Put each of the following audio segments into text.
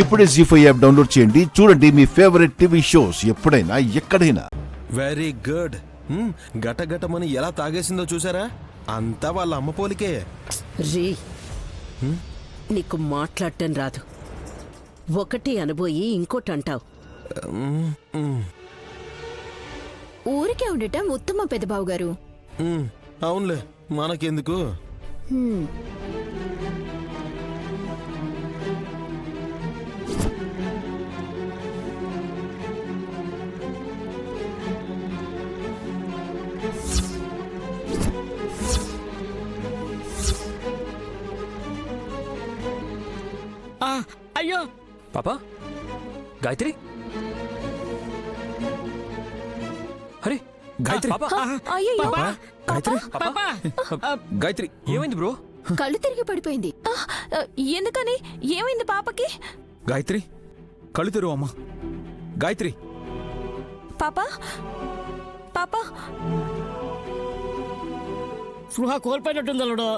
ఇప్పుడే జీ5 app download చేయండి. చూడండి మీ ఫేవరెట్ టీవీ షోస్ ఎప్పుడైనా ఎక్కడైనా. Very good. గటగటమని ఎలా తాగేసిందో చూసారా? అంతా వాళ్ళ అమ్మ పోలికే. రీ నీకు మాట్లాడటం రాదు. ఒకటి అనబోయి ఇంకోటి అంటావు. ఊరికే ఉండటం ఉత్తమ పెద్దబావు గారు. అవునులే, మనకెందుకు. అయ్యో పాపా, గాయత్రి, అరే గాయత్రి, పాపా, అయ్యయ్యో. పాపా, గాయత్రి, పాపా, గాయత్రి, ఏమైంది బ్రో? కళ్ళు తిరిగి పడిపోయింది. ఎందుకని? ఏమైంది పాపకి? గాయత్రి, కళ్ళు తెరువు అమ్మా. గాయత్రి, పాపా పాపా స్పృహ కోల్పోయినట్టుంది అల్లుడు.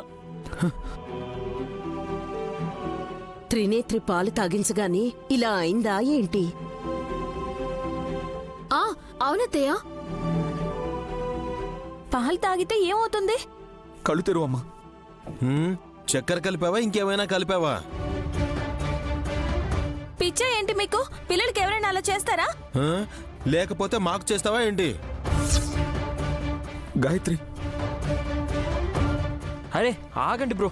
త్రినేత్రి పాలు తాగించగాని ఇలా అయిందా ఏంటి? అవునత్తయ్య, పాలు తాగితే ఏమవుతుంది? కళ్ళు తెరువు అమ్మా. చక్కెర కలిపావా, ఇంకేమైనా కలిపావా? పిచ్చా ఏంటి మీకు? పిల్లలకి ఎవరైనా అలా చేస్తారా? లేకపోతే మాకు చేస్తావా ఏంటి? గాయత్రి, అరే ఆగండి బ్రో.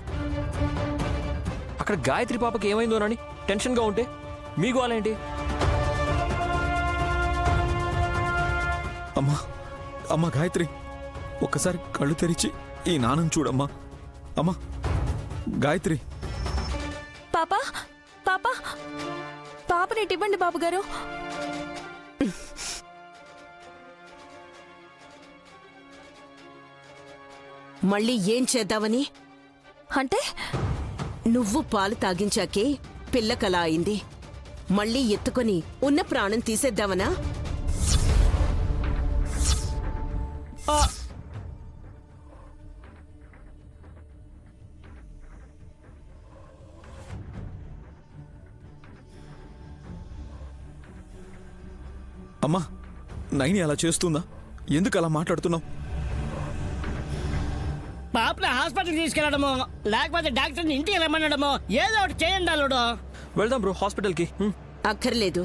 అక్కడ గాయత్రి పాపకి ఏమైందోనని టెన్షన్గా ఉంటే మీకు వాళ్ళేంటి? అమ్మా అమ్మా గాయత్రి, ఒక్కసారి కళ్ళు తెరిచి ఈ నాన్నను చూడమ్మా. అమ్మా గాయత్రి. పాపా పాపా పాపని ఇవ్వండి బాబు గారు. మళ్ళీ ఏం చేద్దావని? అంటే నువ్వు పాలు తాగించాకే పిల్లకలా అయింది. మళ్ళీ ఎత్తుకొని ఉన్న ప్రాణం తీసేద్దావనా? అమ్మా, నైని అలా చేస్తుందా? ఎందుకు అలా మాట్లాడుతున్నావు? పాపని హాస్పిటల్కి తీసుకెళ్లడమో లేకపోతే డాక్టర్ని ఇంటికి వెళ్ళమనడమో ఏదో ఒకటి చేయండి అల్లుడు. వెళ్దాం బ్రో హాస్పిటల్కి. అక్కర్లేదు.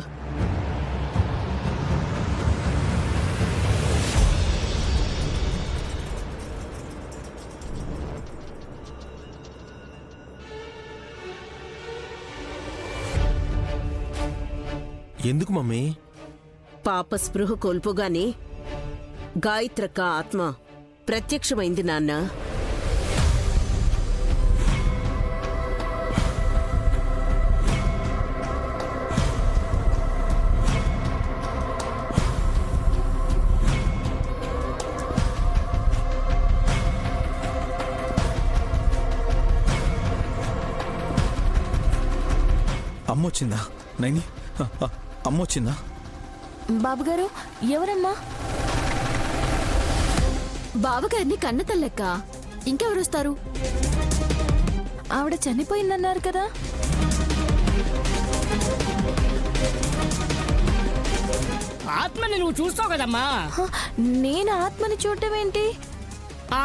ఎందుకు మమ్మీ? పాప స్పృహ కోల్పోగానే గాయత్రక్క ఆత్మ ప్రత్యక్షమైంది నాన్న. అమ్మొచ్చిందా నైని? అమ్మొచ్చిందా? బాబుగారు, ఎవరమ్మా? బావగారిని కన్నతల్లెక్క. ఇంకెవరొస్తారు? ఆవిడ చనిపోయిందన్నారు కదా. ఆత్మని నువ్వు చూస్తావు కదమ్మా. నేను ఆత్మని చూడటం ఏంటి? ఆ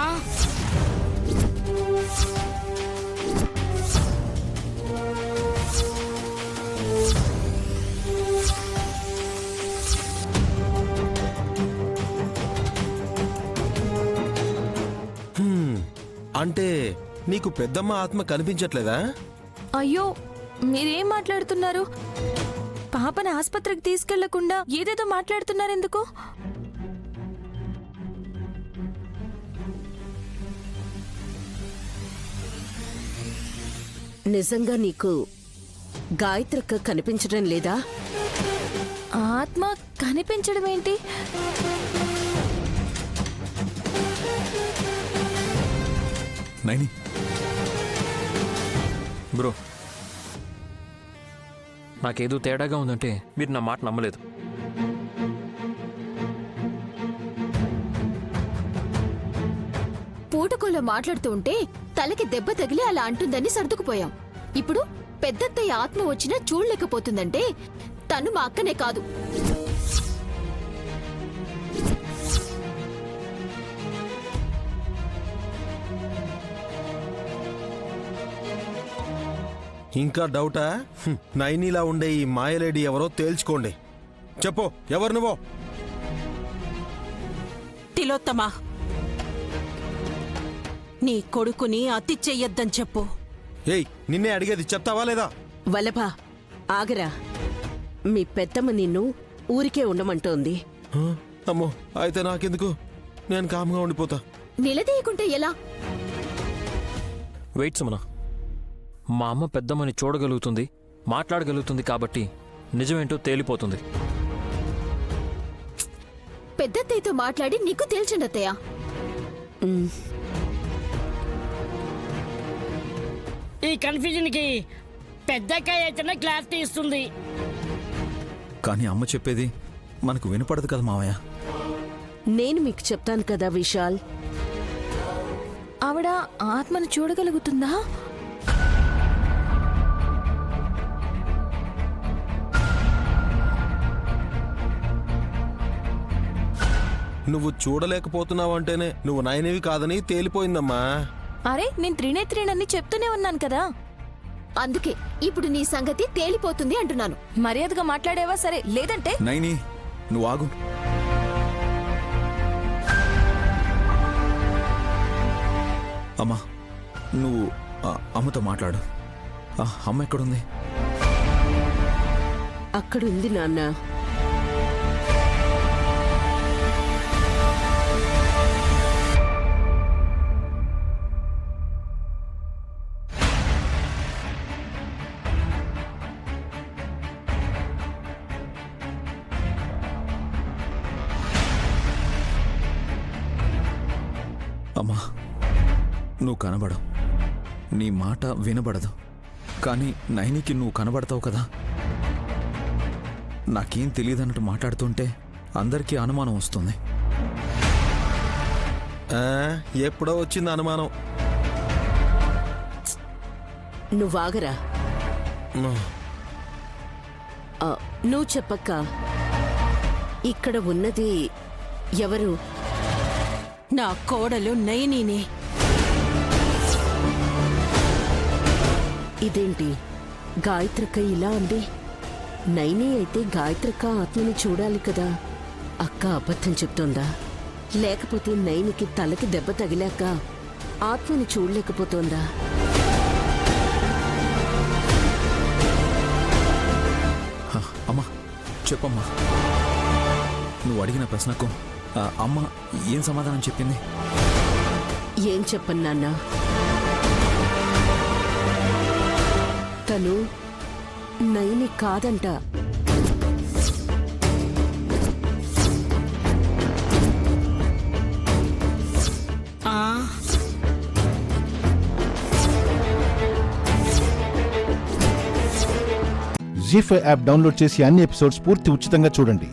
అంటే నీకు పెద్దమ్మ ఆత్మ కనిపించట్లేదా? అయ్యో, మీరేం మాట్లాడుతున్నారు? పాపని ఆస్పత్రికి తీసుకెళ్లకుండా ఏదేదో మాట్లాడుతున్నారెందుకు? నిజంగా నీకు గాయత్రక్క కనిపించడం లేదా? ఆత్మ కనిపించడం ఏంటి? నైని, బ్రో, నాకేదో తేడాగా ఉందంటే మీరు నా మాట నమ్మలేదు. పూటకోలో మాట్లాడుతూ ఉంటే తలకి దెబ్బ తగిలి అలా అంటుందని సర్దుకుపోయాం. ఇప్పుడు పెద్దత్తయ్య ఆత్మ వచ్చినా చూడలేకపోతుందంటే తను మా అక్కనే కాదు. ఇంకా డౌటా? నైనీలా ఉండే ఈ మాయలేడి ఎవరో తేల్చుకోండి. చెప్పు, ఎవరు నువ్వో? తిలోత్తమా, నీ కొడుకుని అతి చెయ్యొద్దని చెప్పు. ఏయ్, నిన్నే అడిగేది, చెప్తావా లేదా? వల్లభా, ఆగరా. మీ పెద్దమ్మ నిన్ను ఊరికే ఉండమంటోంది. హ? అమ్మో, అయితే నాకెందుకు? నేను కామ్గా ఉండిపోతా. నిలదీయకుంటే ఎలా? వెయిట్ సుమన, మా అమ్మ పెద్దమ్మని చూడగలుగుతుంది, మాట్లాడగలుగుతుంది కాబట్టి నిజమేంటో తేలిపోతుంది. పెద్దత్తయ్యతో మాట్లాడి నీకు తేల్చండి అత్తయ్య. ఈ కన్ఫ్యూజన్ కి పెద్దకాయ అయితేనే క్లారిటీ ఇస్తుంది. కానీ అమ్మ చెప్పేది మనకు వినపడదు కదా మావయ్య. నేను మీకు చెప్తాను కదా విశాల్. ఆవిడ ఆత్మను చూడగలుగుతుందా? నువ్వు చూడలేకపోతున్నావంటేనే నువ్వు నయనివి కాదని తేలిపోయిందమ్మా. అరే, నేను త్రినేత్రేనని చెప్తూనే ఉన్నాను కదా. అందుకే ఇప్పుడు నీ సంగతి తేలిపోతుంది అంటున్నాను. మర్యాదగా మాట్లాడేవా? సరే, లేదంటే నైని, నువ్వు ఆగు. అమ్మా, నువ్వు అమ్మతో మాట్లాడు. అమ్మ ఎక్కడుంది? అక్కడుంది నాన్న. అమ్మా, నువ్వు కనబడవు, నీ మాట వినబడదు, కానీ నైనికి నువ్వు కనబడతావు కదా. నాకేం తెలియదన్నట్టు మాట్లాడుతుంటే అందరికీ అనుమానం వస్తుంది. ఎప్పుడో వచ్చింది అనుమానం. నువ్వాగరా. నువ్వు చెప్పక్క, ఇక్కడ ఉన్నది ఎవరు? నా కోడలు నయనీనే. ఇదేంటి గాయత్రక్క ఇలా ఉంది? నైని అయితే గాయత్రక్క ఆత్మని చూడాలి కదా. అక్క అబద్ధం చెప్తోందా? లేకపోతే నైనికి తలకి దెబ్బ తగిలాక ఆత్మని చూడలేకపోతోందా? అమ్మా, చెప్పమ్మా. నువ్వు అడిగిన ప్రశ్నకు అమ్మ ఏం సమాధానం చెప్పింది? ఏం చెప్పను నాన్న. తను నైని కాదంట. జీ5 యాప్ డౌన్లోడ్ చేసి అన్ని ఎపిసోడ్స్ పూర్తి ఉచితంగా చూడండి.